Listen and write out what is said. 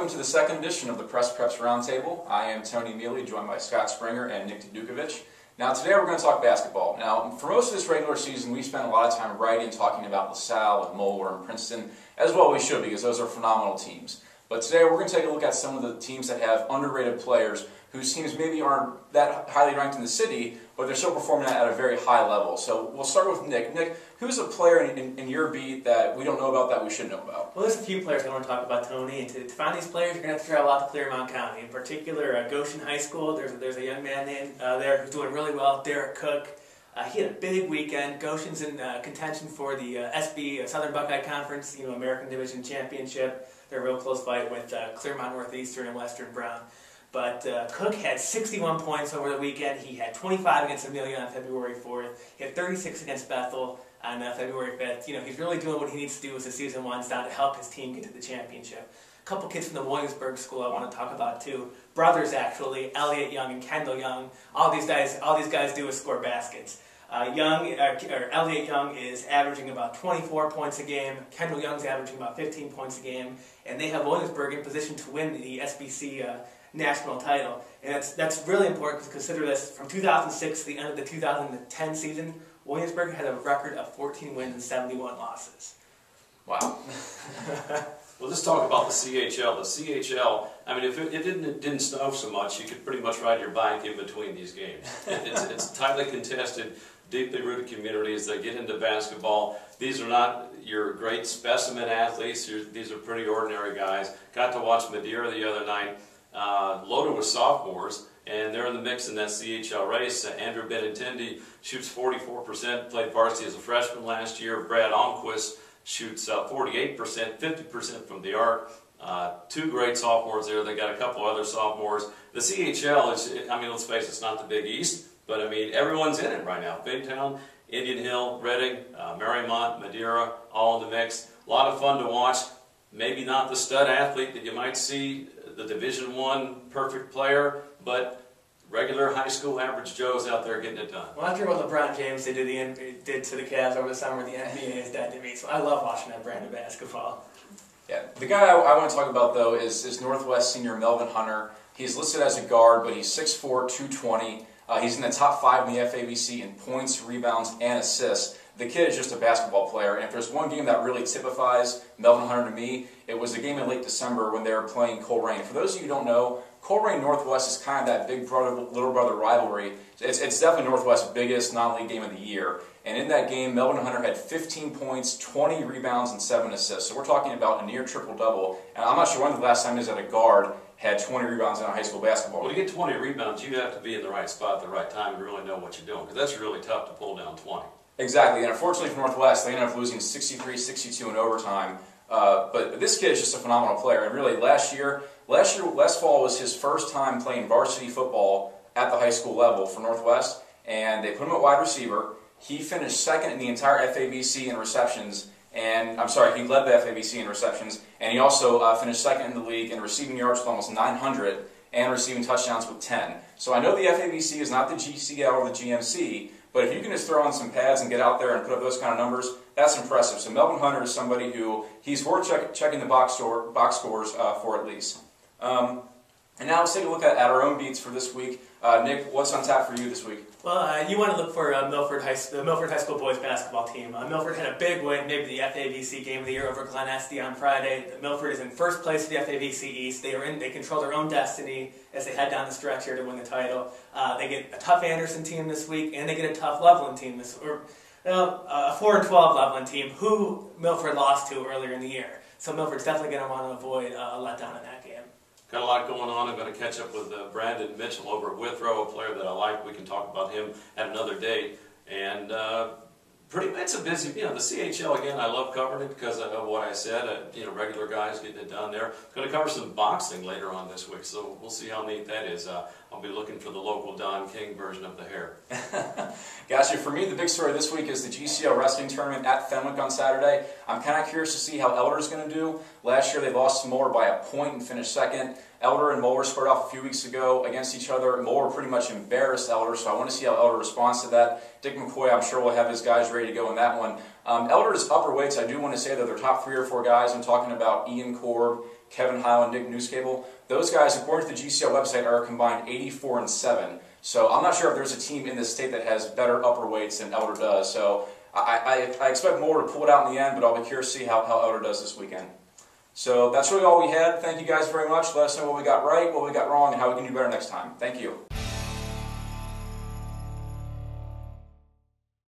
welcome to the second edition of the Press Preps Roundtable. I am Tony Mealy, joined by Scott Springer and Nick Dukovic. Now today we're going to talk basketball. Now for most of this regular season we spent a lot of time writing and talking about LaSalle and Moeller and Princeton, as well we should because those are phenomenal teams. But today we're going to take a look at some of the teams that have underrated players whose teams maybe aren't that highly ranked in the city, but they're still performing at a very high level. So we'll start with Nick. Nick, who's a player in your beat that we don't know about that we should know about? Well, there's a few players I want to talk about, Tony. And to find these players, you're going to have to travel out to Claremont County. In particular, Goshen High School, there's a young man named there who's doing really well, Derek Cook. He had a big weekend. Goshen's in contention for the SB Southern Buckeye Conference, American Division Championship. They're a real close fight with Claremont Northeastern and Western Brown. But Cook had 61 points over the weekend. He had 25 against Amelia on February 4th. He had 36 against Bethel on February 5th. He's really doing what he needs to do as the season winds down to help his team get to the championship. A couple kids from the Williamsburg school I want to talk about too. Brothers actually, Elliott Young and Kendall Young. All these guys do is score baskets. Elliott Young is averaging about 24 points a game. Kendall Young's averaging about 15 points a game, and they have Williamsburg in position to win the SBC national title. And that's really important because consider this: from 2006 to the end of the 2010 season, Williamsburg had a record of 14 wins and 71 losses. Wow. Well, let's talk about the CHL. The CHL, I mean, if it didn't snow so much, you could pretty much ride your bike in between these games. It's tightly contested, deeply rooted communities that get into basketball. These are not your great specimen athletes. These are pretty ordinary guys. Got to watch Madeira the other night. Loaded with sophomores, and they're in the mix in that CHL race. Andrew Benintendi shoots 44%, played varsity as a freshman last year. Brad Almquist shoots 48%, 50% from the arc. Two great sophomores there. They got a couple other sophomores. The CHL is, I mean, let's face it, it's not the Big East, but I mean, everyone's in it right now. Bingtown, Indian Hill, Reading, Marymount, Madeira, all in the mix. A lot of fun to watch. Maybe not the stud athlete that you might see, the Division I perfect player, but regular high school average Joe's out there getting it done. Well, after what LeBron James did to the Cavs over the summer, the NBA is dead to me. So I love watching that brand of basketball. Yeah, the guy I want to talk about though is Northwest senior Melvin Hunter. He's listed as a guard, but he's 6'4", 220. He's in the top 5 in the FABC in points, rebounds, and assists. The kid is just a basketball player, and if there's one game that really typifies Melvin Hunter to me, it was the game in late December when they were playing Coleraine. For those of you who don't know, Coleraine Northwest is kind of that big brother, little brother rivalry. It's definitely Northwest's biggest non-league game of the year. And in that game, Melvin Hunter had 15 points, 20 rebounds, and 7 assists. So we're talking about a near triple-double. And I'm not sure when the last time he was at a guard had 20 rebounds in a high school basketball game. Well, to get 20 rebounds, you have to be in the right spot at the right time and really know what you're doing, because that's really tough to pull down 20. Exactly, and unfortunately for Northwest, they ended up losing 63-62 in overtime. But this kid is just a phenomenal player, and really last fall was his first time playing varsity football at the high school level for Northwest, and they put him at wide receiver. He finished second in the entire FABC in receptions, and I'm sorry, he led the FABC in receptions, and he also finished second in the league in receiving yards with almost 900 and receiving touchdowns with 10. So I know the FABC is not the GCL or the GMC, but if you can just throw on some pads and get out there and put up those kind of numbers, that's impressive. So Melvin Hunter is somebody who he's worth checking the box scores for at least. And now let's take a look at our own beats for this week. Nick, what's on tap for you this week? Well, you want to look for the Milford High School boys basketball team. Milford had a big win, maybe the FABC game of the year over Glen Estee on Friday. Milford is in first place in the FABC East. They control their own destiny as they head down the stretch here to win the title. They get a tough Anderson team this week, and they get a tough Loveland team a 4-12 Loveland team who Milford lost to earlier in the year. So Milford's definitely going to want to avoid a letdown in that game. Got a lot going on. I'm going to catch up with Brandon Mitchell over at Withrow, a player that I like. We can talk about him at another date. And it's a busy, the CHL, again, I love covering it because of what I said. Regular guys getting it done there. Going to cover some boxing later on this week, so we'll see how neat that is. I'll be looking for the local Don King version of the hair. Gotcha. For me, the big story this week is the GCL wrestling tournament at Fenwick on Saturday. I'm kind of curious to see how Elder's going to do. Last year they lost to Moeller by a point and finished second. Elder and Moeller squared off a few weeks ago against each other. Moeller pretty much embarrassed Elder, so I want to see how Elder responds to that. Dick McCoy, I'm sure, will have his guys ready to go in that one. Elder's upper weights, I do want to say that they're top 3 or 4 guys. I'm talking about Ian Korb, Kevin Heil and Nick Newscable. Those guys, according to the GCL website, are combined 84-7. So I'm not sure if there's a team in this state that has better upper weights than Elder does. So I expect Moore to pull it out in the end, but I'll be curious to see how Elder does this weekend. So that's really all we had. Thank you guys very much. Let us know what we got right, what we got wrong, and how we can do better next time. Thank you.